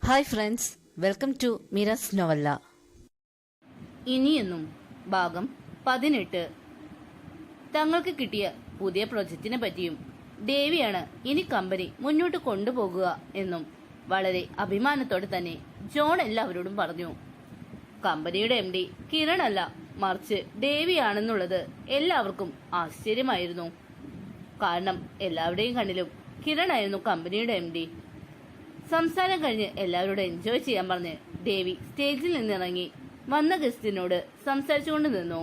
Hi friends, welcome to Meera's novella. ഇനിയെന്നും ഭാഗം 18. തങ്ങൾക്ക് കിട്ടിയ പുതിയ പ്രൊജക്റ്റിനെ പറ്റിയും ദേവിയാണ് ഇനി കമ്പനി മുന്നോട്ട് കൊണ്ടുപോകുക എന്നും വളരെ അഭിമാനത്തോടെ തന്നെ ജോൺ എല്ലാവരോടും പറഞ്ഞു. കമ്പനിയുടെ MD കിരൺ അല്ല, മറിച്ച് ദേവിയാണെന്നുള്ളത് എല്ലാവർക്കും ആശ്ചര്യമായിരുന്നു. കാരണം എല്ലാവരുടെയും കണ്ണിലും കിരൺ ആയിരുന്നു കമ്പനിയുടെ MD. സംസാരം കഴിഞ്ഞ് എല്ലാവരോടും എൻജോയ് ചെയ്യാൻ പറഞ്ഞ് ദേവി സ്റ്റേജിൽ നിന്നിറങ്ങി വന്ന ഗസ്റ്റിനോട് സംസാരിച്ചുകൊണ്ട് നിന്നു.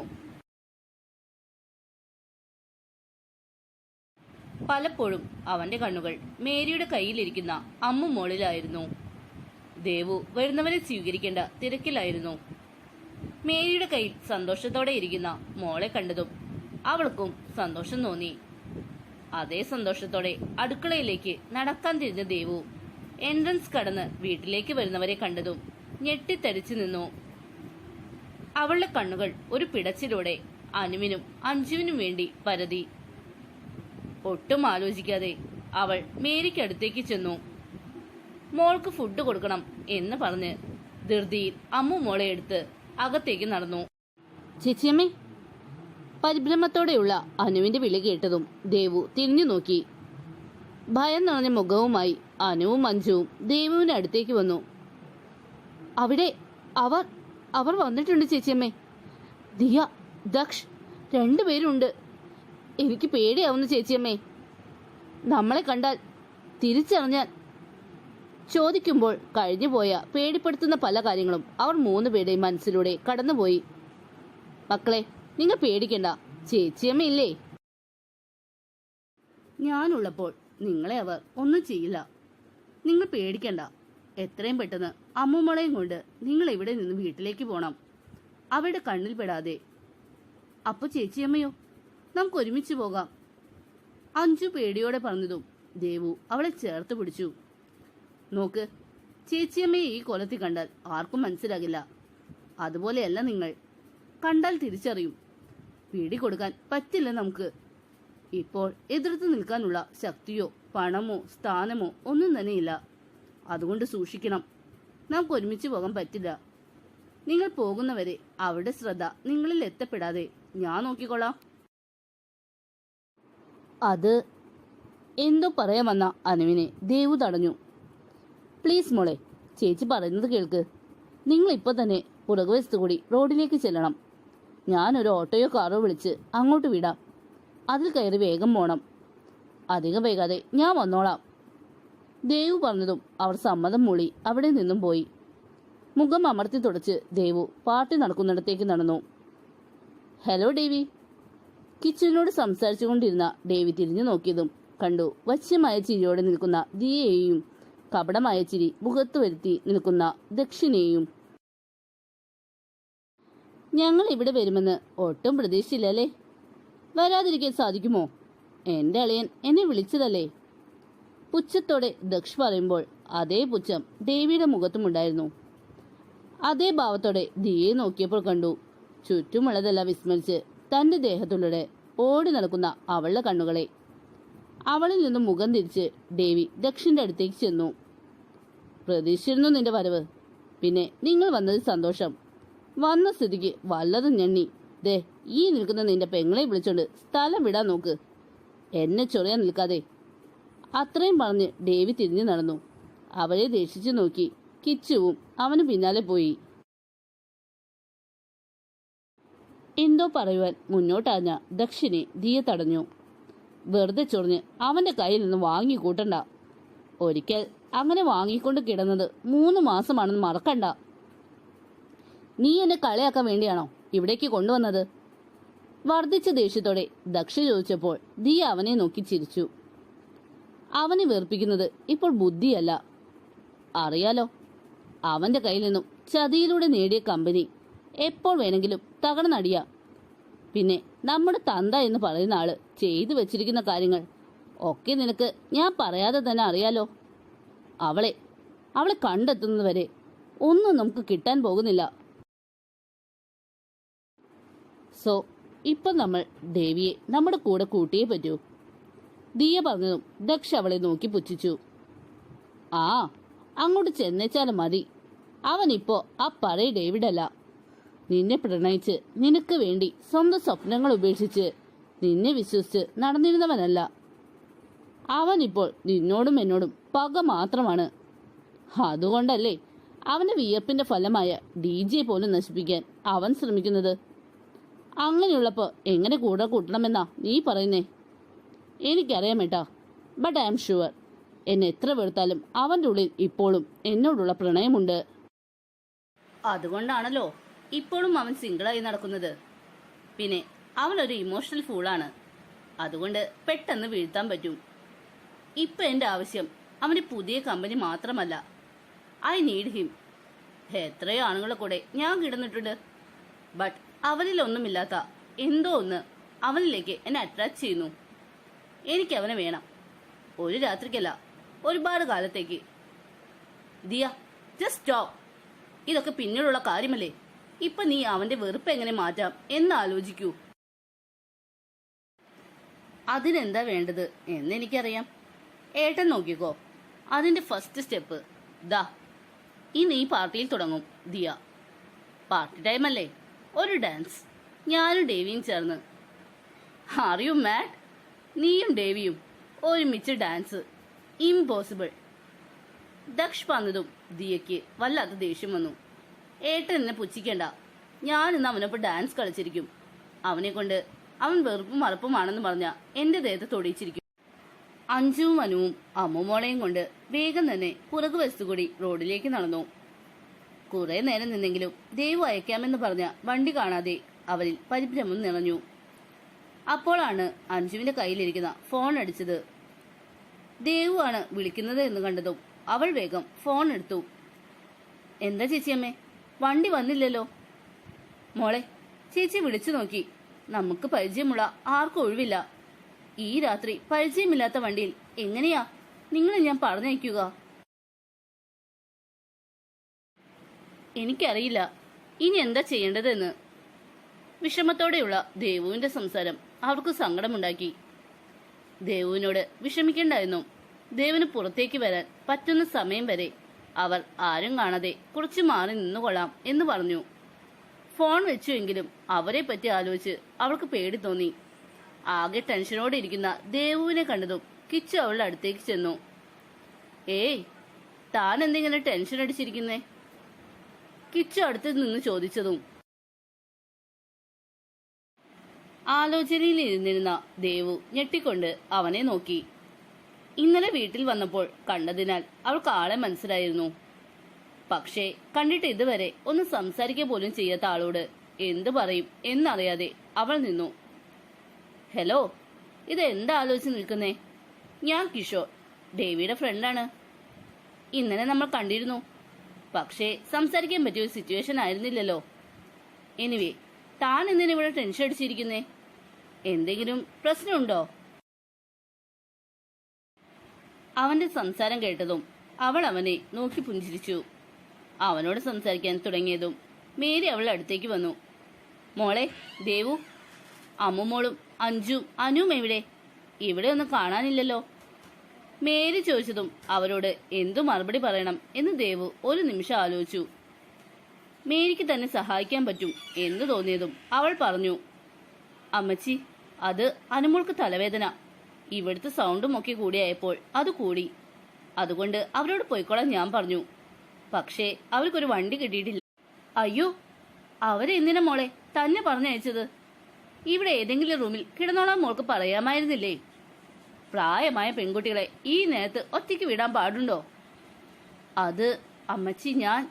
പലപ്പോഴും അവന്റെ കണ്ണുകൾ മേരിയുടെ കയ്യിലിരിക്കുന്ന അമ്മു മോളിലായിരുന്നു. ദേവു വരുന്നവരെ സ്വീകരിക്കേണ്ട തിരക്കിലായിരുന്നു. മേരിയുടെ കയ്യിൽ സന്തോഷത്തോടെ ഇരിക്കുന്ന മോളെ കണ്ടതും അവൾക്കും സന്തോഷം തോന്നി. അതേ സന്തോഷത്തോടെ അടുക്കളയിലേക്ക് നടക്കാൻ തിരിഞ്ഞ ദേവു എൻട്രൻസ് കടന്ന് വീട്ടിലേക്ക് വരുന്നവരെ കണ്ടതും ഞെട്ടിത്തരിച്ചു നിന്നു. അവളുടെ കണ്ണുകൾ ഒരു പിടച്ചിലൂടെ അനുവിനും അഞ്ജുവിനും വേണ്ടി പരതി. ഒട്ടും ആലോചിക്കാതെ അവൾ മേരിക്കടുത്തേക്ക് ചെന്നു. മോൾക്ക് ഫുഡ് കൊടുക്കണം എന്ന് പറഞ്ഞ് ധൃതിയിൽ അമ്മു മോളെ എടുത്ത് അകത്തേക്ക് നടന്നു. ചേച്ചിയമ്മേ, പരിഭ്രമത്തോടെയുള്ള അനുവിന്റെ വിളി കേട്ടതും ദേവു തിരിഞ്ഞു നോക്കി. ഭയം നിറഞ്ഞ മുഖവുമായി അനുവും അഞ്ജുവും ദേവുവിന്റെ അടുത്തേക്ക് വന്നു. അവിടെ അവർ വന്നിട്ടുണ്ട് ചേച്ചിയമ്മേ. ദിയ, ദക്ഷ്, രണ്ടുപേരുണ്ട്. എനിക്ക് പേടിയാവുന്നു ചേച്ചിയമ്മേ. നമ്മളെ കണ്ടാൽ തിരിച്ചറിഞ്ഞാൽ. ചോദിക്കുമ്പോൾ കഴിഞ്ഞുപോയ പേടിപ്പെടുത്തുന്ന പല കാര്യങ്ങളും അവർ 3 പേരുടെയും മനസ്സിലൂടെ കടന്നുപോയി. മക്കളെ, നിങ്ങൾ പേടിക്കണ്ട, ചേച്ചിയമ്മയില്ലേ? ഞാനുള്ളപ്പോൾ നിങ്ങളെ അവർ ഒന്നും ചെയ്യില്ല. നിങ്ങൾ പേടിക്കണ്ട. എത്രയും പെട്ടെന്ന് അമ്മുമോളെയും കൊണ്ട് നിങ്ങൾ ഇവിടെ നിന്ന് വീട്ടിലേക്ക് പോണം, അവരുടെ കണ്ണിൽ പെടാതെ. അപ്പൊ ചേച്ചിയമ്മയോ? നമുക്ക് ഒരുമിച്ച് പോകാം. അഞ്ജു പേടിയോടെ പറഞ്ഞതും ദേവു അവളെ ചേർത്ത് പിടിച്ചു. നോക്ക്, ചേച്ചിയമ്മയെ ഈ കൊലത്തിൽ കണ്ടാൽ ആർക്കും മനസ്സിലാകില്ല. അതുപോലെയല്ല നിങ്ങൾ. കണ്ടാൽ തിരിച്ചറിയും. പിടികൊടുക്കാൻ പറ്റില്ല നമുക്ക്. ഇപ്പോൾ എതിർത്ത് നിൽക്കാനുള്ള ശക്തിയോ പണമോ സ്ഥാനമോ ഒന്നും തന്നെയില്ല. അതുകൊണ്ട് സൂക്ഷിക്കണം. നമുക്ക് ഒരുമിച്ച് പോകാൻ പറ്റില്ല. നിങ്ങൾ പോകുന്നവരെ അവരുടെ ശ്രദ്ധ നിങ്ങളിൽ എത്തപ്പെടാതെ ഞാൻ നോക്കിക്കൊള്ളാം. അത് എന്തോ പറയാൻ വന്ന അനുവിനെ ദേവു തടഞ്ഞു. പ്ലീസ് മോളെ, ചേച്ചി പറയുന്നത് കേൾക്ക്. നിങ്ങൾ ഇപ്പൊ തന്നെ പുറകുവശത്തു കൂടി റോഡിലേക്ക് ചെല്ലണം. ഞാനൊരു ഓട്ടോയോ കാറോ വിളിച്ച് അങ്ങോട്ട് വിടാം. അതിൽ കയറി വേഗം പോണം. അധികം വൈകാതെ ഞാൻ വന്നോളാം. ദേവു പറഞ്ഞതും അവർ സമ്മതം മൂളി അവിടെ നിന്നും പോയി. മുഖം അമർത്തി തുടച്ച് ദേവു പാർട്ടി നടക്കുന്നിടത്തേക്ക് നടന്നു. ഹലോ ദേവി. കിച്ചണിനോട് സംസാരിച്ചുകൊണ്ടിരുന്ന ദേവി തിരിഞ്ഞു നോക്കിയതും കണ്ടു വശ്യമായ ചിരിയോടെ നിൽക്കുന്ന ദിയയെയും കപടമായ ചിരി മുഖത്ത് വരുത്തി നിൽക്കുന്ന ദക്ഷിണയെയും. ഞങ്ങൾ ഇവിടെ വരുമെന്ന് ഒട്ടും പ്രതീക്ഷിച്ചില്ലല്ലേ? വരാതിരിക്കാൻ സാധിക്കുമോ? എന്റെ അളിയൻ എന്നെ വിളിച്ചതല്ലേ? പുച്ഛത്തോടെ ദക്ഷ് പറയുമ്പോൾ അതേ പുച്ഛം ദേവിയുടെ മുഖത്തുമുണ്ടായിരുന്നു. അതേ ഭാവത്തോടെ ദിയെ നോക്കിയപ്പോൾ കണ്ടു ചുറ്റുമുള്ളതെല്ലാം വിസ്മരിച്ച് തന്റെ ദേഹത്തുള്ളിടെ ഓടി നടക്കുന്ന അവളുടെ കണ്ണുകളെ. അവളിൽ നിന്നും മുഖം തിരിച്ച് ദേവി ദക്ഷിന്റെ അടുത്തേക്ക് ചെന്നു. പ്രതീക്ഷിച്ചിരുന്നു നിന്റെ വരവ്. പിന്നെ നിങ്ങൾ വന്നതിൽ സന്തോഷം. വന്ന സ്ഥിതിക്ക് വല്ലതും ഞെണ്ണി. ദേ, ഈ നിൽക്കുന്ന നിന്റെ പെങ്ങളെ വിളിച്ചോണ്ട് സ്ഥലം വിടാൻ നോക്ക്. എന്നെ ചൊറിയാൻ നിൽക്കാതെ. അത്രയും പറഞ്ഞ് ദേവി തിരിഞ്ഞു നടന്നു. അവരെ ദേഷിച്ചു നോക്കി കിച്ചുവും അവന് പിന്നാലെ പോയി. എന്തോ പറയുവാൻ മുന്നോട്ടാഞ്ഞ ദക്ഷിനെ ദിയ തടഞ്ഞു. വെറുതെ ചൊറിഞ്ഞ് അവന്റെ കയ്യിൽ നിന്ന് വാങ്ങിക്കൂട്ടണ്ട. ഒരിക്കൽ അങ്ങനെ വാങ്ങിക്കൊണ്ട് കിടന്നത് 3 മാസമാണെന്ന് മറക്കണ്ട. നീ എന്നെ കളിയാക്കാൻ വേണ്ടിയാണോ ഇവിടേക്ക് കൊണ്ടുവന്നത്? വർദ്ധിച്ച ദേഷ്യത്തോടെ ദക്ഷ ചോദിച്ചപ്പോൾ ദിയ അവനെ നോക്കി ചിരിച്ചു. അവനെ വെറുപ്പിക്കുന്നത് ഇപ്പോൾ ബുദ്ധിയല്ല, അറിയാലോ. അവന്റെ കയ്യിൽ നിന്നും ചതിയിലൂടെ നേടിയ കമ്പനി എപ്പോൾ വേണമെങ്കിലും തകർന്നടിയാം. പിന്നെ നമ്മുടെ തന്ത എന്ന് പറയുന്ന ആള് ചെയ്തു വെച്ചിരിക്കുന്ന കാര്യങ്ങൾ ഒക്കെ നിനക്ക് ഞാൻ പറയാതെ തന്നെ അറിയാലോ. അവളെ കണ്ടെത്തുന്നതുവരെ ഒന്നും നമുക്ക് കിട്ടാൻ പോകുന്നില്ല. സോ ഇപ്പം നമ്മൾ ദേവിയെ നമ്മുടെ കൂടെ കൂട്ടിയേ പറ്റൂ. ദിയ പറഞ്ഞതും ദക്ഷ അവളെ നോക്കി പുച്ഛിച്ചു. ആ അങ്ങോട്ട് ചെന്നേച്ചാലും മതി. അവനിപ്പോ ആ പഴയ ഡേവിഡല്ല. നിന്നെ പ്രണയിച്ച് നിനക്ക് വേണ്ടി സ്വന്തം സ്വപ്നങ്ങൾ ഉപേക്ഷിച്ച് നിന്നെ വിശ്വസിച്ച് നടന്നിരുന്നവനല്ല. അവനിപ്പോൾ നിന്നോടും എന്നോടും പക മാത്രമാണ്. അതുകൊണ്ടല്ലേ അവന്റെ വിയർപ്പിന്റെ ഫലമായ DJ പോലും നശിപ്പിക്കാൻ അവൻ ശ്രമിക്കുന്നത്. അങ്ങനെയുള്ളപ്പോൾ എങ്ങനെ കൂടെ കൂട്ടണമെന്നാ നീ പറയുന്നേ? എനിക്കറിയാം ഏട്ടാ, ബട്ട് ഐ ആം ഷുവർ എന്നെ എത്ര വെറുത്താലും അവൻ്റെ ഉള്ളിൽ ഇപ്പോഴും എന്നോടുള്ള പ്രണയമുണ്ട്. അതുകൊണ്ടാണല്ലോ ഇപ്പോഴും അവൻ സിംഗിളായി നടക്കുന്നത്. പിന്നെ അവനൊരു ഇമോഷണൽ ഫൂളാണ്. അതുകൊണ്ട് പെട്ടെന്ന് വീഴ്ത്താൻ പറ്റും. ഇപ്പൊ എന്റെ ആവശ്യം അവന്റെ പുതിയ കമ്പനി മാത്രമല്ല. I need him. എത്രയോ ആണുങ്ങളെ കൂടെ ഞാൻ കിടന്നിട്ടുണ്ട്. ബട്ട് അവനിലൊന്നുമില്ലാത്ത എന്തോ ഒന്ന് അവനിലേക്ക് എന്നെ അട്രാക്ട് ചെയ്യുന്നു. എനിക്ക് അവനെ വേണം. ഒരു രാത്രിക്കല്ല, ഒരുപാട് കാലത്തേക്ക്. Diya, just stop. ഇതൊക്കെ പിന്നീടുള്ള കാര്യമല്ലേ. ഇപ്പൊ നീ അവന്റെ വെറുപ്പ് എങ്ങനെ മാറ്റാം എന്ന് ആലോചിക്കൂ. അതിനെന്താ വേണ്ടത് എന്നെനിക്കറിയാം. ഏട്ടൻ നോക്കിക്കോ. അതിന്റെ ഫസ്റ്റ് സ്റ്റെപ്പ് ദാ ഇന്ന് ഈ പാർട്ടിയിൽ തുടങ്ങും. ദിയ, പാർട്ടി ടൈം അല്ലേ, ഒരു ഡാൻസ്. ഞാനും ഡേവിയും ചേർന്ന്. Are you mad? നീയും ഡേവിയും ഒരുമിച്ച് ഡാൻസ്? ഇംപോസിബിൾ. ദക്ഷ് പറഞ്ഞതും ദിയയ്ക്ക് വല്ലാത്ത ദേഷ്യം വന്നു. ഏട്ടൻ എന്നെ പുച്ഛിക്കണ്ട. ഞാനിന്ന് അവനൊപ്പം ഡാൻസ് കളിച്ചിരിക്കും. അവനെ കൊണ്ട് അവൻ വെറുപ്പും മറപ്പുമാണെന്ന് പറഞ്ഞ എന്റെ ദേഹത്ത് തൊടിയിച്ചിരിക്കും. അഞ്ജുവും അനുവും അമ്മുമോളെയും കൊണ്ട് വേഗം തന്നെ പുറകുവശത്തുകൂടി റോഡിലേക്ക് നടന്നു. കുറെ നേരം നിന്നെങ്കിലും ദേവു അയക്കാമെന്ന് പറഞ്ഞ വണ്ടി കാണാതെ അവരിൽ പരിഭ്രമം നിറഞ്ഞു. അപ്പോഴാണ് അഞ്ജുവിന്റെ കയ്യിലിരിക്കുന്ന ഫോൺ അടിച്ചത്. ദേവു ആണ് വിളിക്കുന്നത് എന്ന് കണ്ടതും അവൾ വേഗം ഫോൺ എടുത്തു. എന്താ ചേച്ചിയമ്മേ, വണ്ടി വന്നില്ലല്ലോ? മോളെ, ചേച്ചി വിളിച്ചു നോക്കി. നമുക്ക് പരിചയമുള്ള ആർക്കും ഒഴിവില്ല. ഈ രാത്രി പരിചയമില്ലാത്ത വണ്ടിയിൽ എങ്ങനെയാ നിങ്ങളെ ഞാൻ പറഞ്ഞയക്കുക? എനിക്കറിയില്ല ഇനി എന്താ ചെയ്യേണ്ടതെന്ന്. വിഷമത്തോടെയുള്ള ദേവുവിന്റെ സംസാരം അവർക്ക് സങ്കടമുണ്ടാക്കി. ദേവുവിനോട് വിഷമിക്കണ്ടായിരുന്നു. ദേവിന് പുറത്തേക്ക് വരാൻ പറ്റുന്ന സമയം വരെ അവർ ആരും കാണാതെ കുറച്ച് മാറി നിന്നുകൊള്ളാം എന്ന് പറഞ്ഞു. ഫോൺ വെച്ചുവെങ്കിലും അവരെ പറ്റി ആലോചിച്ച് അവൾക്ക് പേടി തോന്നി. ആകെ ടെൻഷനോടെ ഇരിക്കുന്ന ദേവുവിനെ കണ്ടതും കിച്ചു അവളുടെ അടുത്തേക്ക് ചെന്നു. ഏയ്, താൻ എന്തെങ്കിലും ടെൻഷൻ അടിച്ചിരിക്കുന്നേ? കിച്ചു അടുത്ത് നിന്ന് ചോദിച്ചതും ആലോചനയിൽ ഇരുന്നിരുന്ന ദേവു ഞെട്ടിക്കൊണ്ട് അവനെ നോക്കി. ഇന്നലെ വീട്ടിൽ വന്നപ്പോൾ കണ്ടതിനാൽ അവൾക്ക് ആളെ മനസ്സിലായിരുന്നു. പക്ഷേ കണ്ടിട്ട് ഇതുവരെ ഒന്ന് സംസാരിക്കുക പോലും ചെയ്യാത്ത ആളോട് എന്തു പറയും എന്നറിയാതെ അവൾ നിന്നു. ഹലോ, ഇത് എന്താ ആലോചിച്ച് നിൽക്കുന്നേ? ഞാൻ കിഷോർ, ദേവിയുടെ ഫ്രണ്ടാണ്. ഇന്നലെ നമ്മൾ കണ്ടിരുന്നു. പക്ഷേ സംസാരിക്കാൻ പറ്റിയ ഒരു സിറ്റുവേഷൻ ആയിരുന്നില്ലല്ലോ. എനിവേ, താൻ എന്തിനാ ഇവിടെ ടെൻഷൻ അടിച്ചിരിക്കുന്നേ? എന്തെങ്കിലും പ്രശ്നമുണ്ടോ? അവന്റെ സംസാരം കേട്ടതും അവൾ അവനെ നോക്കി പുഞ്ചിരിച്ചു. അവനോട് സംസാരിക്കാൻ തുടങ്ങിയതും മേരി അവളുടെ അടുത്തേക്ക് വന്നു. മോളെ, ദേവു, അമ്മുമോളും അഞ്ജുവും അനുവും എവിടെ? ഇവിടെ ഒന്നും കാണാനില്ലല്ലോ. മേരി ചോദിച്ചതും അവരോട് എന്തു മറുപടി പറയണം എന്ന് ദേവു ഒരു നിമിഷം ആലോചിച്ചു. മേരിക്ക് തന്നെ സഹായിക്കാൻ പറ്റും എന്ന് തോന്നിയതും അവൾ പറഞ്ഞു, അമ്മച്ചി, അത് അനുമോൾക്ക് തലവേദന. ഇവിടുത്തെ സൗണ്ടും ഒക്കെ കൂടിയായപ്പോൾ അത് കൂടി. അതുകൊണ്ട് അവരോട് പോയിക്കോളാൻ ഞാൻ പറഞ്ഞു. പക്ഷേ അവർക്കൊരു വണ്ടി കിട്ടിയിട്ടില്ല. അയ്യോ, അവരെന്തിനാ മോളെ തന്നെ പറഞ്ഞയച്ചത്? ഇവിടെ ഏതെങ്കിലും റൂമിൽ കിടന്നോളാൻ മോൾക്ക് പറയാമായിരുന്നില്ലേ? പ്രായമായ പെൺകുട്ടികളെ ഈ നേരത്ത് ഒറ്റയ്ക്ക് വിടാൻ പാടുണ്ടോ? അത് അമ്മച്ചി, ഞാൻ...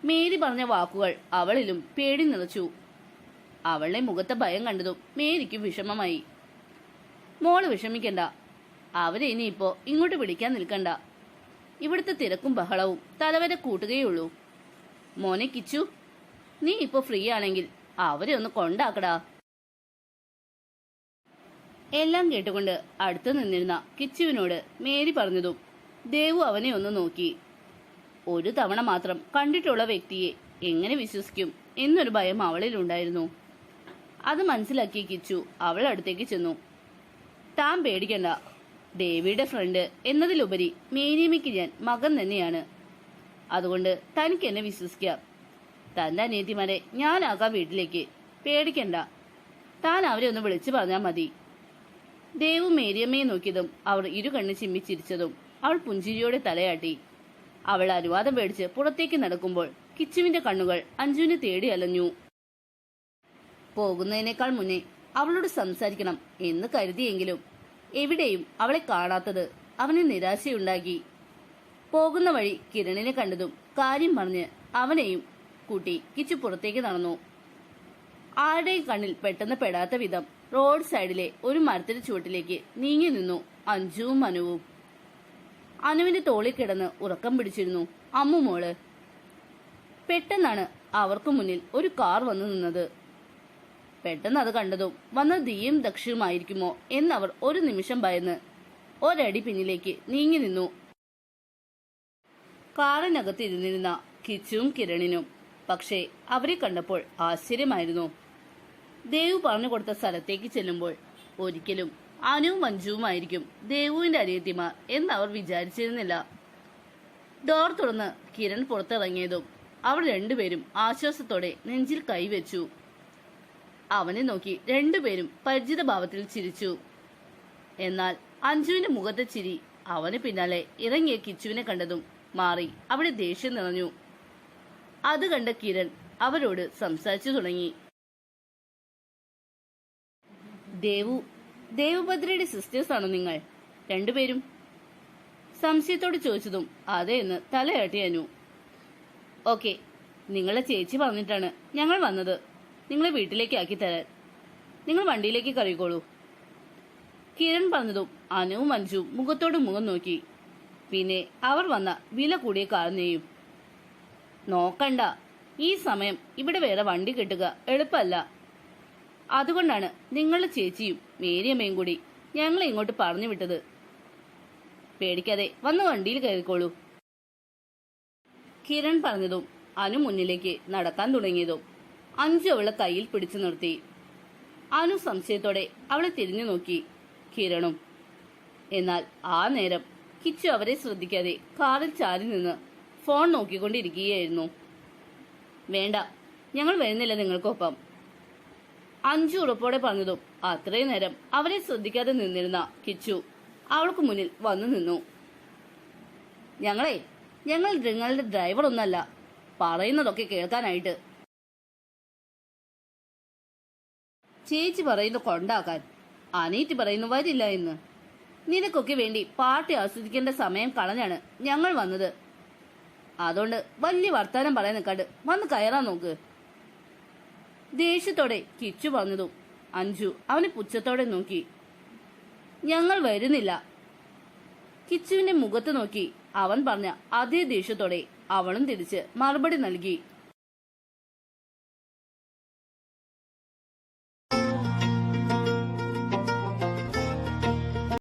മേരി പറഞ്ഞ വാക്കുകൾ അവളിലും പേടി നിറച്ചു. അവളുടെ മുഖത്തെ ഭയം കണ്ടതും മേരിക്ക് വിഷമമായി. മോള് വിഷമിക്കണ്ട. അവരെ ഇനിയിപ്പോ ഇങ്ങോട്ട് പിടിക്കാൻ നിൽക്കണ്ട. ഇവിടുത്തെ തിരക്കും ബഹളവും തലവരെ കൂട്ടുകയുള്ളൂ. മോനെ കിച്ചു, നീ ഇപ്പോ ഫ്രീ ആണെങ്കിൽ അവരെ ഒന്ന് കൊണ്ടാക്കടാ. എല്ലാം കേട്ടുകൊണ്ട് അടുത്തു നിന്നിരുന്ന കിച്ചുവിനോട് മേരി പറഞ്ഞതും ദേവു അവനെ ഒന്ന് നോക്കി. ഒരു തവണ മാത്രം കണ്ടിട്ടുള്ള വ്യക്തിയെ എങ്ങനെ വിശ്വസിക്കും എന്നൊരു ഭയം അവളിലുണ്ടായിരുന്നു. അത് മനസ്സിലാക്കിയ കിച്ചു അവളുടെ അടുത്തേക്ക് ചെന്നു. താൻ പേടിക്കണ്ട, ദേവിയുടെ ഫ്രണ്ട് എന്നതിലുപരി മേരിയമ്മയ്ക്ക് ഞാൻ മകൻ തന്നെയാണ്. അതുകൊണ്ട് തനിക്ക് എന്നെ വിശ്വസിക്കാം. തന്റെ അനിയത്തിമാരെ ഞാനാകാം വീട്ടിലേക്ക്. പേടിക്കണ്ട. താൻ അവരെ ഒന്ന് വിളിച്ചു പറഞ്ഞാൽ മതി. ദേവു മേരിയമ്മയെ നോക്കിയതും അവർ ഇരു കണ്ണ് ചിമ്മിച്ചിരിച്ചതും അവൾ പുഞ്ചിരിയോടെ തലയാട്ടി. അവൾ അനുവാദം പേടിച്ച് പുറത്തേക്ക് നടക്കുമ്പോൾ കിച്ചുവിന്റെ കണ്ണുകൾ അഞ്ജുവിനെ തേടി അലഞ്ഞു. പോകുന്നതിനേക്കാൾ മുന്നേ അവളോട് സംസാരിക്കണം എന്ന് കരുതിയെങ്കിലും എവിടെയും അവളെ കാണാത്തത് അവന് നിരാശയുണ്ടാക്കി. പോകുന്ന വഴി കിരണിനെ കണ്ടതും കാര്യം പറഞ്ഞ് അവനെയും കൂട്ടി കിച്ചു പുറത്തേക്ക് നടന്നു. ആരുടെയും കണ്ണിൽ പെട്ടെന്ന് പെടാത്ത വിധം റോഡ് സൈഡിലെ ഒരു മരത്തിന്റെ ചുവട്ടിലേക്ക് നീങ്ങി നിന്നു അഞ്ജുവും അനുവും. അനുവിന്റെ തോളിൽ കിടന്ന് ഉറക്കം പിടിച്ചിരുന്നു അമ്മുമോള്. പെട്ടെന്നാണ് അവർക്ക് മുന്നിൽ ഒരു കാർ വന്നു നിന്നത്. പെട്ടെന്ന് അത് കണ്ടതും വന്ന ദിയും ദക്ഷയുമായിരിക്കുമോ എന്നവർ ഒരു നിമിഷം ഭയന്ന് ഒരടി പിന്നിലേക്ക് നീങ്ങി നിന്നു. കാറിനകത്ത് ഇരുന്നിരുന്ന കിച്ചുവും കിരണിനും പക്ഷേ അവരെ കണ്ടപ്പോൾ ആശ്ചര്യമായിരുന്നു. ദേവു പറഞ്ഞു കൊടുത്ത സ്ഥലത്തേക്ക് ചെല്ലുമ്പോൾ ഒരിക്കലും അനുവും മഞ്ജുവുമായിരിക്കും ദേവുവിന്റെ അനിയത്തിമാർ എന്നവർ വിചാരിച്ചിരുന്നില്ല. ഡോർ തുറന്ന് കിരൺ പുറത്തിറങ്ങിയതും അവർ രണ്ടുപേരും ആശ്വാസത്തോടെ നെഞ്ചിൽ കൈവച്ചു. അവനെ നോക്കി രണ്ടുപേരും പരിചിത ഭാവത്തിൽ ചിരിച്ചു. എന്നാൽ അഞ്ജുവിന്റെ മുഖത്തെ ചിരി അവന് പിന്നാലെ ഇറങ്ങിയ കിച്ചുവിനെ കണ്ടതും മാറി അവിടെ ദേഷ്യം നിറഞ്ഞു. അത് കണ്ട കിരൺ അവരോട് സംസാരിച്ചു തുടങ്ങി. ദേവുഭദ്രയുടെ സിസ്റ്റേഴ്സ് ആണോ നിങ്ങൾ രണ്ടുപേരും? സംശയത്തോട് ചോദിച്ചതും അതെ എന്ന് തലയാട്ടി അനു. ഓക്കെ, നിങ്ങളെ ചേച്ചി പറഞ്ഞിട്ടാണ് ഞങ്ങൾ വന്നത് നിങ്ങളെ വീട്ടിലേക്ക് ആക്കി തരാൻ. നിങ്ങൾ വണ്ടിയിലേക്ക് കയറിക്കോളൂ. കിരൺ പറഞ്ഞതും അനുവും മഞ്ജുവും മുഖത്തോട് മുഖം നോക്കി. പിന്നെ അവർ വന്ന വില കൂടിയ കാറിനെയും. നോക്കണ്ട, ഈ സമയം ഇവിടെ വേറെ വണ്ടി കിട്ടുക എളുപ്പമല്ല. അതുകൊണ്ടാണ് നിങ്ങളുടെ ചേച്ചിയും മേരിയമ്മയും കൂടി ഞങ്ങളെ ഇങ്ങോട്ട് പറഞ്ഞു വിട്ടത്. പേടിക്കാതെ വന്ന് വണ്ടിയിൽ കയറിക്കോളൂ. കിരൺ പറഞ്ഞതും അനു മുന്നിലേക്ക് നടക്കാൻ തുടങ്ങിയതും അഞ്ജു അവളെ കയ്യിൽ പിടിച്ചു നിർത്തി. അനു സംശയത്തോടെ അവളെ തിരിഞ്ഞു നോക്കി. കിരണും. എന്നാൽ ആ നേരം കിച്ചു അവരെ ശ്രദ്ധിക്കാതെ കാറിൽ ചാരി നിന്ന് ഫോൺ നോക്കിക്കൊണ്ടിരിക്കുകയായിരുന്നു. വേണ്ട, ഞങ്ങൾ വരുന്നില്ല നിങ്ങൾക്കൊപ്പം. അഞ്ജു ഉറപ്പോടെ പറഞ്ഞതും അത്രയും നേരം അവരെ ശ്രദ്ധിക്കാതെ നിന്നിരുന്ന കിച്ചു അവൾക്ക് മുന്നിൽ വന്നു നിന്നു. ഞങ്ങൾ നിങ്ങളുടെ ഡ്രൈവർ ഒന്നല്ല, പറയുന്നതൊക്കെ കേൾക്കാനായിട്ട്. ചേച്ചി പറയുന്നു കൊണ്ടാക്കാൻ, അനീറ്റി പറയുന്നു വരില്ല എന്ന്. നിനക്കൊക്കെ വേണ്ടി പാർട്ടി ആസ്വദിക്കേണ്ട സമയം കളഞ്ഞാണ് ഞങ്ങൾ വന്നത്. അതുകൊണ്ട് വലിയ വർത്താനം പറയാൻ നിൽക്കാണ്ട് വന്ന് കയറാൻ നോക്ക്. ദേഷ്യത്തോടെ കിച്ചു പറഞ്ഞതും അഞ്ജു അവനെ പുച്ഛത്തോടെ നോക്കി. ഞങ്ങൾ വരുന്നില്ല. കിച്ചുവിന്റെ മുഖത്ത് നോക്കി അവൻ പറഞ്ഞ അതേ ദേഷ്യത്തോടെ അവളും തിരിച്ച് മറുപടി നൽകി.